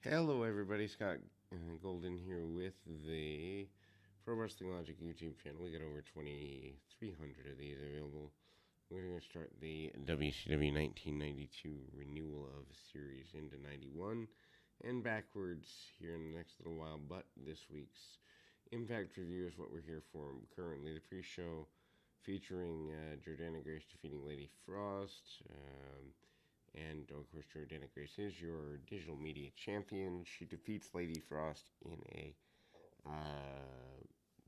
Hello, everybody. Scott Golden here with the Pro Wrestling Logic YouTube channel. We got over 2,300 of these available. We're going to start the WCW 1992 renewal of series into 91 and backwards here in the next little while. But this week's Impact review is what we're here for currently. The pre-show featuring Jordana Grace defeating Lady Frost. And of course, Jordana Grace is your digital media champion. She defeats Lady Frost in a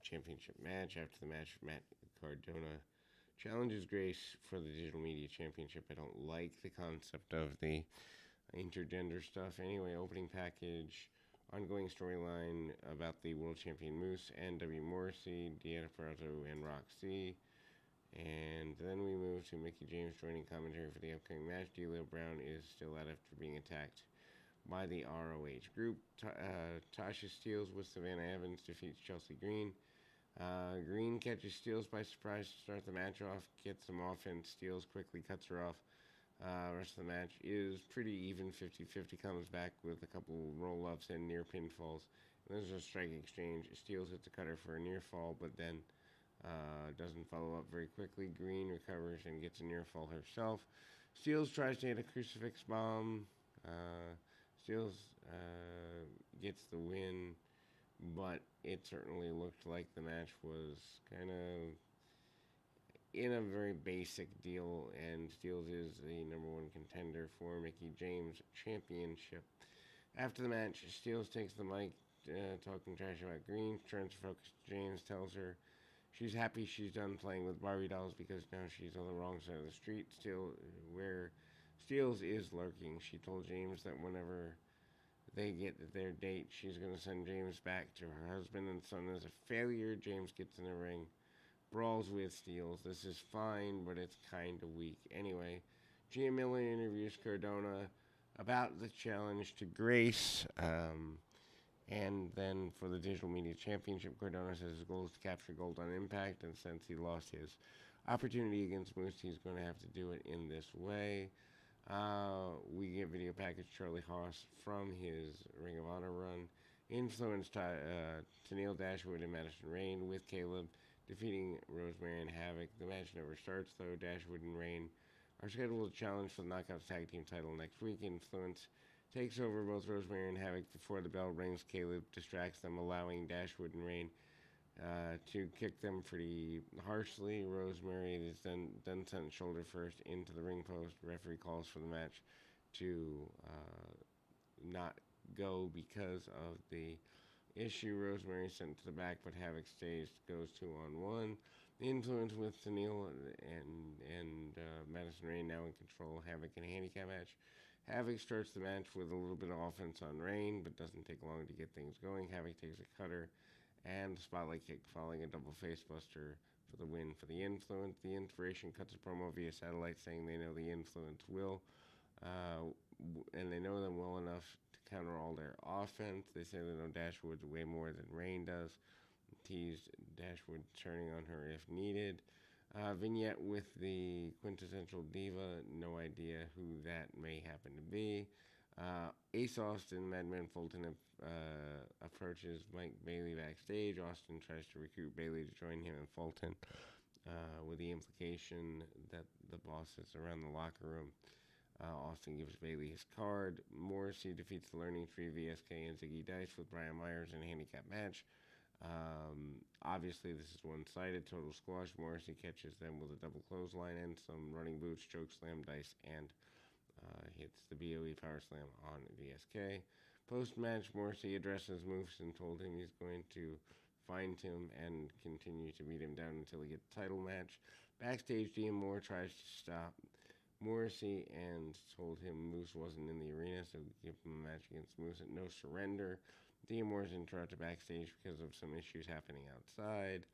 championship match. After the match, Matt Cardona challenges Grace for the digital media championship. I don't like the concept of the intergender stuff. Anyway, opening package, ongoing storyline about the world champion Moose and W. Morrissey, Deanna Purrazzo, and Roxy. And then we move to Mickie James joining commentary for the upcoming match. D'Lo Brown is still out after being attacked by the ROH group. Tasha Steelz with Savannah Evans defeats Chelsea Green. Green catches Steelz by surprise to start the match off, gets some offense. Steelz quickly cuts her off. Rest of the match is pretty even, 50-50. Comes back with a couple roll-ups and near pinfalls. And there's a strike exchange. Steelz hits a cutter for a near fall, but then doesn't follow up very quickly. Green recovers and gets a near fall herself. Steelz tries to hit a crucifix bomb. Steelz gets the win, but it certainly looked like the match was kind of in a very basic deal, and Steelz is the number one contender for Mickie James Championship. After the match, Steelz takes the mic, talking trash about Green, turns her focus to James, tells her she's happy she's done playing with Barbie dolls because now she's on the wrong side of the street, still where Steelz is lurking. She told James that whenever they get their date, she's going to send James back to her husband and son as a failure. James gets in the ring, brawls with Steelz. This is fine, but it's kind of weak. Anyway, Gia Miller interviews Cardona about the challenge to Grace. And then for the Digital Media Championship, Cardona says his goal is to capture gold on Impact, and since he lost his opportunity against Moose, he's going to have to do it in this way. We get video package Charlie Haas from his Ring of Honor run. Influenced Tennille Dashwood and Madison Rayne with Caleb, defeating Rosemary and Havoc. The match never starts, though. Dashwood and Rayne are scheduled to challenge for the Knockouts Tag Team title next week. Influence takes over both Rosemary and Havoc before the bell rings. Caleb distracts them, allowing Dashwood and Rayne to kick them pretty harshly. Rosemary is then sent shoulder first into the ring post. Referee calls for the match to not go because of the issue. Rosemary is sent to the back, but Havoc stays, goes 2-on-1. The Influence with Tennille and Madison Rayne now in control. Havoc in a handicap match. Havoc starts the match with a little bit of offense on Rayne, but doesn't take long to get things going. Havoc takes a cutter and a spotlight kick, following a double facebuster for the win for the Influence. The Inspiration cuts a promo via satellite saying they know the Influence will, and they know them well enough to counter all their offense. They say they know Dashwood way more than Rayne does. Teased Dashwood turning on her if needed. Vignette with the quintessential diva, no idea who that may happen to be. Ace Austin, Madman Fulton approaches Mike Bailey backstage. Austin tries to recruit Bailey to join him and Fulton, with the implication that the boss is around the locker room. Austin gives Bailey his card. Morrissey defeats the Learning Tree, VSK, and Ziggy Dice with Brian Myers in a handicap match. Obviously, this is one-sided, total squash. Morrissey catches them with a double clothesline and some running boots, choke slam, Dice, and hits the BOE power slam on VSK. Post-match, Morrissey addresses Moose and told him he's going to find him and continue to beat him down until he gets the title match. Backstage, DM Moore tries to stop Morrissey and told him Moose wasn't in the arena, so give him a match against Moose at No Surrender. DM Moore's interrupted backstage because of some issues happening outside.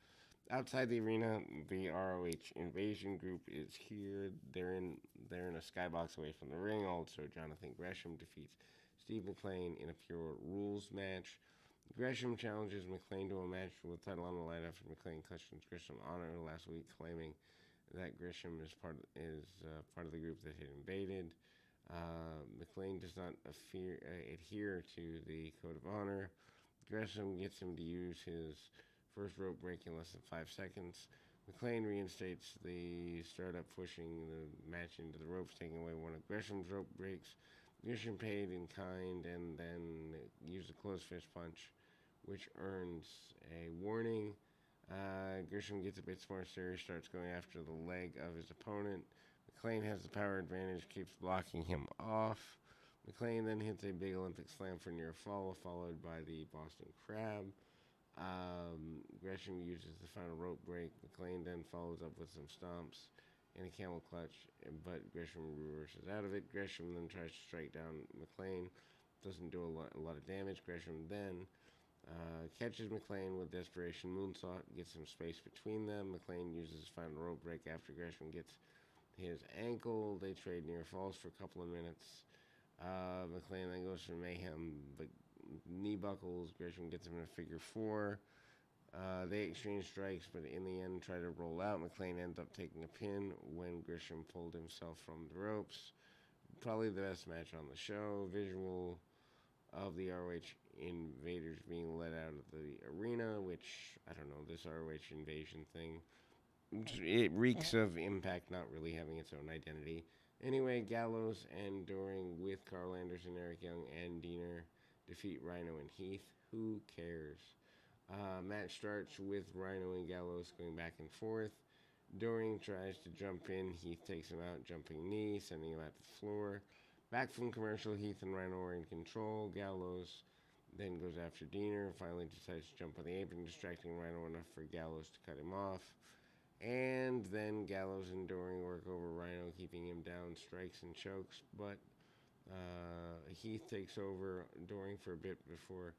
Outside the arena, the ROH Invasion group is here. They're in a skybox away from the ring. Also, Jonathan Gresham defeats Steve McClain in a Pure Rules match. Gresham challenges McClain to a match with the title on the line after McClain questions Gresham honor last week, claiming that Gresham is part of the group that had invaded. McLean does not adhere to the code of honor. Gresham gets him to use his first rope break in less than 5 seconds. McLean reinstates the startup, pushing the match into the ropes, taking away one of Gresham's rope breaks. Gresham paid in kind and then used a closed fist punch, which earns a warning. Gresham gets a bit more serious, starts going after the leg of his opponent. McLean has the power advantage, keeps blocking him off. McLean then hits a big Olympic slam for near fall, followed by the Boston Crab. Gresham uses the final rope break. McLean then follows up with some stomps and a camel clutch, but Gresham reverses out of it. Gresham then tries to strike down McLean. Doesn't do a lot of damage. Gresham then catches McLean with desperation moonsault, gets some space between them. McLean uses his final rope break after Gresham gets his ankle. They trade near falls for a couple of minutes. McLean then goes for mayhem, but knee buckles. Gresham gets him in a figure four. They exchange strikes, but in the end try to roll out. McLean ends up taking a pin when Gresham pulled himself from the ropes. Probably the best match on the show. Visual of the ROH invaders being let out of the arena, which, I don't know, this ROH invasion thing, it reeks of Impact not really having its own identity. Anyway, Gallows and Doring with Carl Anderson, Eric Young, and Diener defeat Rhino and Heath. Who cares? Match starts with Rhino and Gallows going back and forth. Doring tries to jump in. Heath takes him out, jumping knee, sending him out to the floor. Back from commercial, Heath and Rhino are in control. Gallows then goes after Diener, finally decides to jump on the apron, distracting Rhino enough for Gallows to cut him off. And then Gallows and Doring work over Rhino, keeping him down, strikes and chokes, but Heath takes over Doring for a bit before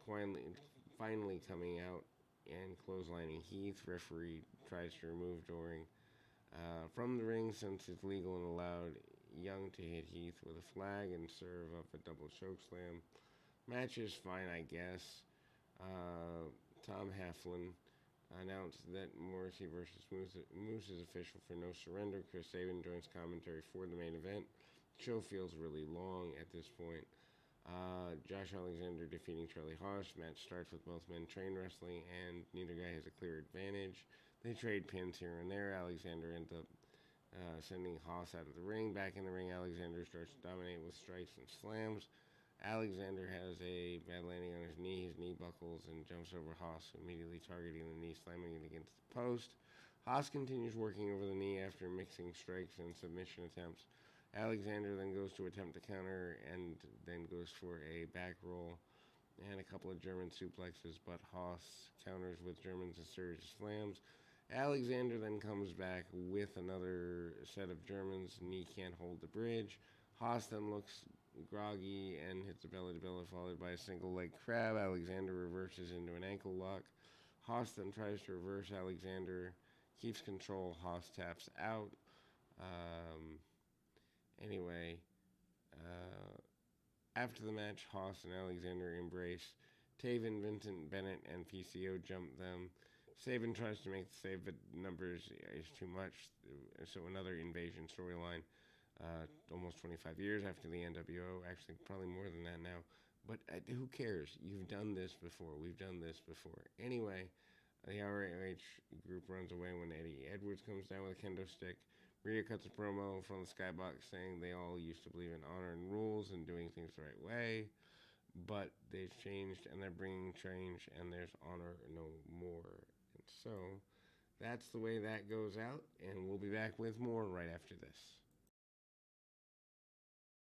finally coming out and clotheslining Heath. Referee tries to remove Doring from the ring since it's legal and allowed Young to hit Heath with a flag and serve up a double choke slam. Match is fine, I guess. Tom Heflin announced that Morrissey versus Moose is official for No Surrender. Chris Sabin joins commentary for the main event. The show feels really long at this point. Josh Alexander defeating Charlie Haas. Match starts with both men train wrestling, and neither guy has a clear advantage. They trade pins here and there. Alexander ends up sending Haas out of the ring. Back in the ring, Alexander starts to dominate with strikes and slams. Alexander has a bad landing on his knee buckles, and jumps over Haas, immediately targeting the knee, slamming it against the post. Haas continues working over the knee after mixing strikes and submission attempts. Alexander then goes to attempt to counter, and then goes for a back roll and a couple of German suplexes, but Haas counters with Germans and series of slams. Alexander then comes back with another set of Germans. Knee can't hold the bridge. Haas then looks groggy and hits a belly-to-belly, followed by a single leg crab. Alexander reverses into an ankle lock. Haas then tries to reverse. Alexander keeps control. Haas taps out. Anyway, after the match, Haas and Alexander embrace. Taven, Vincent, Bennett, and PCO jump them. Sabin tries to make the save, but numbers is too much. So another invasion storyline. Almost 25 years after the NWO. Actually, probably more than that now. But who cares? You've done this before. We've done this before. Anyway, the ROH group runs away when Eddie Edwards comes down with a kendo stick. Rhea cuts a promo from the skybox saying they all used to believe in honor and rules and doing things the right way. But they've changed, and they're bringing change, and there's honor no more. And so that's the way that goes out, and we'll be back with more right after this.